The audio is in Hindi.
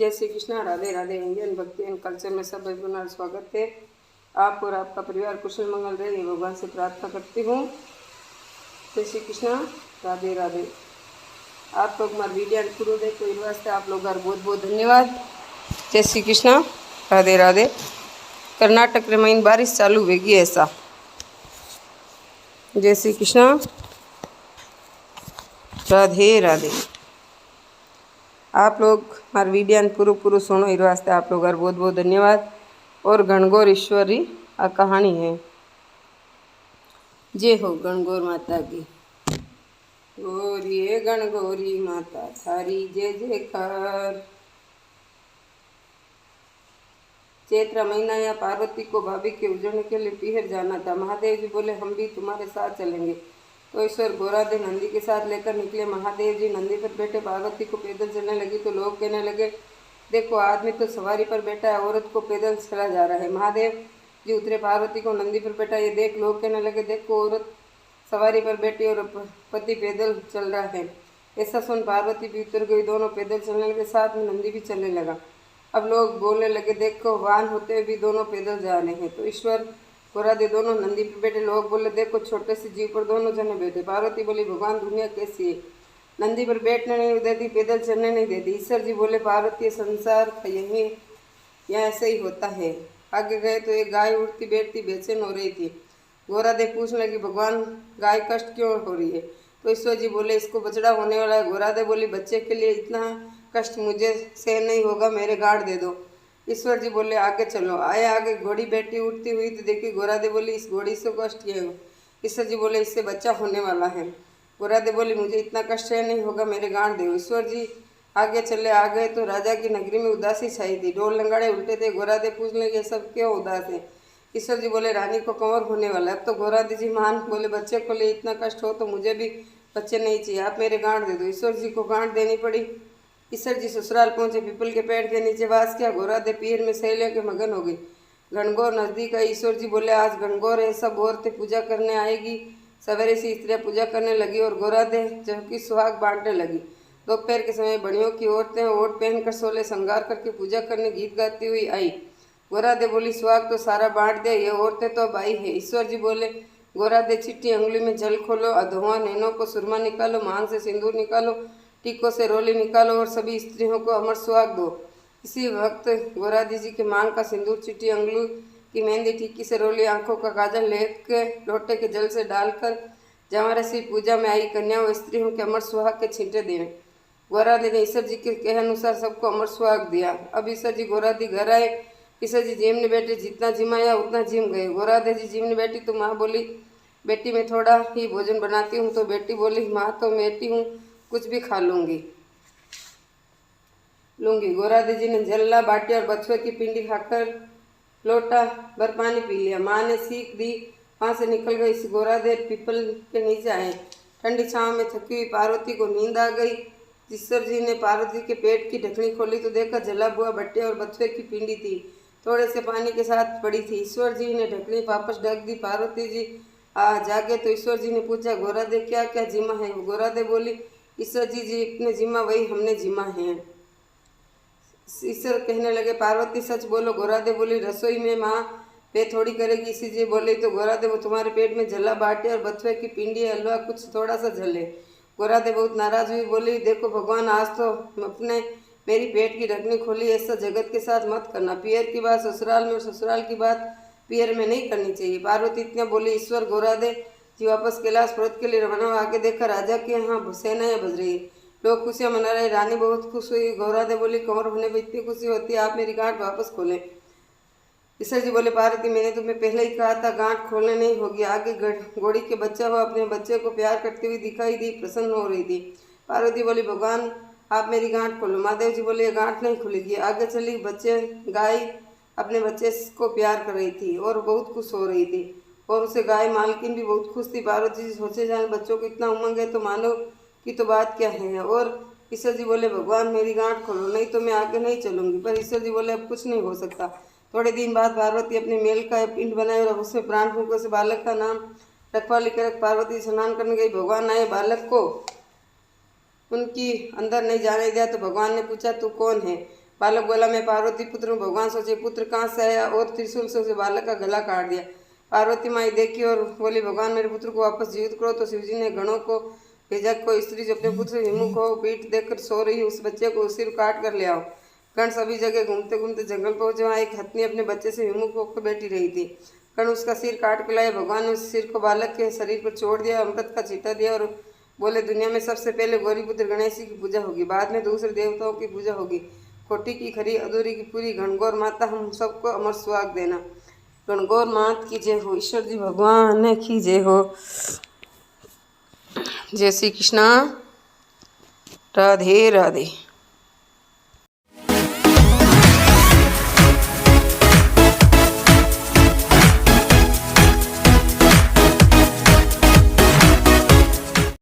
जय श्री कृष्णा। राधे राधे। इंडियन भक्ति एंड कल्चर में सब भाई बहनों स्वागत है। आप और आपका परिवार कुशल मंगल रहे, ये भगवान से प्रार्थना करती हूँ। जय श्री कृष्णा। राधे राधे। आप लोग हमारे वीडियो शुरू देखो इस वास्ते आप लोग बहुत बहुत धन्यवाद। जय श्री कृष्णा। राधे राधे। कर्नाटक में महीन बारिश चालू होगी ऐसा। जय श्री कृष्णा। राधे राधे। आप लोग हमारे वीडियो पूरू सुनो इस वास्ते आप लोग बहुत बहुत धन्यवाद। और गणगौर ईश्वरी आ कहानी है। जय हो गणगौर माता की। गौरी गणगौरी माता थारी जय जयकार। चैत्र महीना या पार्वती को भाभी के उजड़ने के लिए पीहर जाना था। महादेव जी बोले हम भी तुम्हारे साथ चलेंगे। तो ईश्वर गोराधे नंदी के साथ लेकर निकले। महादेव जी नंदी पर बैठे, पार्वती को पैदल चलने लगी तो लोग कहने लगे देखो आदमी तो सवारी पर बैठा है, औरत को पैदल चला जा रहा है। महादेव जी उतरे, पार्वती को नंदी पर बैठा, ये देख लोग कहने लगे देखो औरत सवारी पर बैठी और पति पैदल चल रहा है। ऐसा सुन पार्वती भी उतर गई, दोनों पैदल चलने के साथ में नंदी भी चलने लगा। अब लोग बोलने लगे देखो वाहन होते हुए भी दोनों पैदल जा रहे हैं। तो ईश्वर गोराधे दोनों नंदी पर बैठे। लोग बोले देखो छोटे से जीव पर दोनों जने बैठे। पार्वती बोली भगवान दुनिया कैसी है, नंदी पर बैठने नहीं देती, पैदल चलने नहीं देती। ईश्वर जी बोले पार्वती संसार यहीं यहाँ ऐसे ही होता है। आगे गए तो एक गाय उठती बैठती बेचैन हो रही थी। गोराधे पूछने लगी भगवान गाय कष्ट क्यों हो रही है। तो ईश्वर जी बोले इसको बछड़ा होने वाला है। गोराधे बोली बच्चे के लिए इतना कष्ट मुझे सहन नहीं होगा, मेरे गाड़ दे दो। ईश्वर जी बोले आगे चलो। आए आगे घोड़ी बैठी उठती हुई तो देखी। गोराधे बोली इस घोड़ी से कष्ट किए हो। ईश्वर जी बोले इससे बच्चा होने वाला है। गोराधे बोली मुझे इतना कष्ट सहन नहीं होगा, मेरे गाड़ दो। ईश्वर जी आगे चले। आ गए तो राजा की नगरी में उदासी छाई थी। ढोल लंगाड़े उल्टे थे। गोराधे पूछने ये सब क्यों उदास है। ईश्वर जी बोले रानी को कंवर होने वाला है। अब तो गोराधे जी मान बोले बच्चे को लिए इतना कष्ट हो तो मुझे भी बच्चे नहीं चाहिए, आप मेरे गांठ दे दो। ईश्वर जी को गांठ देनी पड़ी। ईश्वर जी ससुराल पहुंचे, पीपल के पेड़ के नीचे वास किया। गोराधे पीर में सहेलियों के मगन हो गई। गणगौर नजदीक आई। ईश्वर जी बोले आज गणगौर है, सब औरतें पूजा करने आएगी। सवेरे से स्त्रियाँ पूजा करने लगी और गोराधे चौकी सुहाग बांटने लगी। दोपहर के समय बड़ियों की औरतें ओट पहनकर सोले श्रृंगार करके पूजा करने गीत गाती हुई आई। गोराधे बोली सुहाग तो सारा बांट दे, ये औरतें तो अब आई है। ईश्वर जी बोले गोराधे चिट्ठी अंगुली में जल खोलो, अधोआ नैनों को सुरमा निकालो, मांग से सिंदूर निकालो, टीकों से रोली निकालो और सभी स्त्रियों को अमर सुहाग दो। इसी वक्त गोराधे जी के मांग का सिंदूर, चिट्ठी, अंगुली की मेहंदी, टीकी से रोली, आंखों का काजल लेकर लोटे के जल से डालकर जमारे से पूजा में आई कन्याओं व स्त्रियों के अमर सुहाग के छींटे दिए। गोराधे ने ईश्वर जी के कहे अनुसार सबको अमर सुहाग दिया। अब ईश्वर जी गोराधे घर आए। ईश्वर जी जिमने बैठे, जितना जिमाया उतना जिम गए। गोराधे जी जिमने बैठी तो माँ बोली बेटी मैं थोड़ा ही भोजन बनाती हूँ। तो बेटी बोली माँ तो बेटी हूँ, कुछ भी खा लूँगी। गोराधे जी ने जल्ला बाटी और बछुए की पिंडी खाकर लोटा भर पानी पी लिया। माँ ने सीख दी, वहाँ से निकल गई। इस गोराधे पीपल के नीचे आए। ठंडी छाँव में थकी हुई पार्वती को नींद आ गई। ईश्वर जी ने पार्वती के पेट की ढकनी खोली तो देखा जला बुआ बट्टे और बछुए की पिंडी थी, थोड़े से पानी के साथ पड़ी थी। ईश्वर जी ने ढकनी वापस ढक दी। पार्वती जी जागे तो ईश्वर जी ने पूछा गोराधे क्या क्या जिमा है। गोराधे बोली ईश्वर जी जितने जिमा वही हमने जिमा है। ईश्वर कहने लगे पार्वती सच बोलो। गोराधे बोली रसोई में माँ वे थोड़ी करेगी। इसी जी बोले तो गोराधे वो तुम्हारे पेट में जला बाटे और बथुए की पिंडी हलवा कुछ थोड़ा सा जले। गोराधे बहुत नाराज हुई, बोली देखो भगवान आज तो अपने मेरी पेट की ढकनी खोली, ऐसा जगत के साथ मत करना। पियर की बात ससुराल में और ससुराल की बात पियर में नहीं करनी चाहिए। पार्वती इतना बोली। ईश्वर गोराधे जी वापस कैलाश पर्वत के लिए रवाना। आगे देखा राजा के यहाँ सेनाएं बज रही, लोग खुशियाँ मना रहे। रानी बहुत खुश हुई। गोराधे बोली कंवर होने पर इतनी खुशी होती है, आप मेरी गांठ वापस खोलें। ईश्वर जी बोले पार्वती मैंने तुम्हें पहले ही कहा था गांठ खोलने नहीं होगी। आगे घोड़ी के बच्चा हुआ अपने बच्चे को प्यार करती हुई दिखाई दी, प्रसन्न हो रही थी। पार्वती बोली भगवान आप मेरी गांठ खोलो। महादेव जी बोले ये गांठ नहीं खुलेगी। आगे चली। बच्चे गाय अपने बच्चे को प्यार कर रही थी और बहुत खुश हो रही थी और उसे गाय मालकिन भी बहुत खुश थी। पार्वती जी सोचे जाने बच्चों को इतना उमंग है तो मानो की तो बात क्या है। और ईश्वर जी बोले भगवान मेरी गांठ खोलो, नहीं तो मैं आगे नहीं चलूंगी। पर ईश्वर जी बोले अब कुछ नहीं हो सकता। थोड़े दिन बाद पार्वती अपने मेल का पिंड बनाए और उसमें प्राण फूंकों से बालक का नाम रखवाली कर पार्वती स्नान करने गई। भगवान आए, बालक को उनकी अंदर नहीं जाने दिया तो भगवान ने पूछा तू कौन है। बालक बोला, मैं पार्वती पुत्र हूँ। भगवान सोचे, पुत्र कहाँ से आया, और त्रिशूल से उसे बालक का गला काट दिया। पार्वती माई देखी और बोली, भगवान मेरे पुत्र को वापस जीवित करो। तो शिवजी ने गणों को भेजा, कोई स्त्री जो अपने पुत्र से विमुख हो, पीठ देकर सो रही, उस बच्चे को सिर काट कर ले आओ। गण सभी जगह घूमते घूमते जंगल पहुंचे। वहाँ एक हथनी अपने बच्चे से विमुख होकर बैठी रही थी। गण उसका सिर काट के लाए। भगवान ने उस सिर को बालक के शरीर पर छोड़ दिया, अमृत का छींटा दिया और बोले, दुनिया में सबसे पहले गौरीपुत्र गणेश जी की पूजा होगी, बाद में दूसरे देवताओं की पूजा होगी। खोटी की खरी, अधूरी की पूरी। गणगौर माता हम सबको अमर सुहाग देना। गणगौर मात की जय हो। ईश्वर जी भगवान की जय हो। जय श्री कृष्णा। राधे राधे।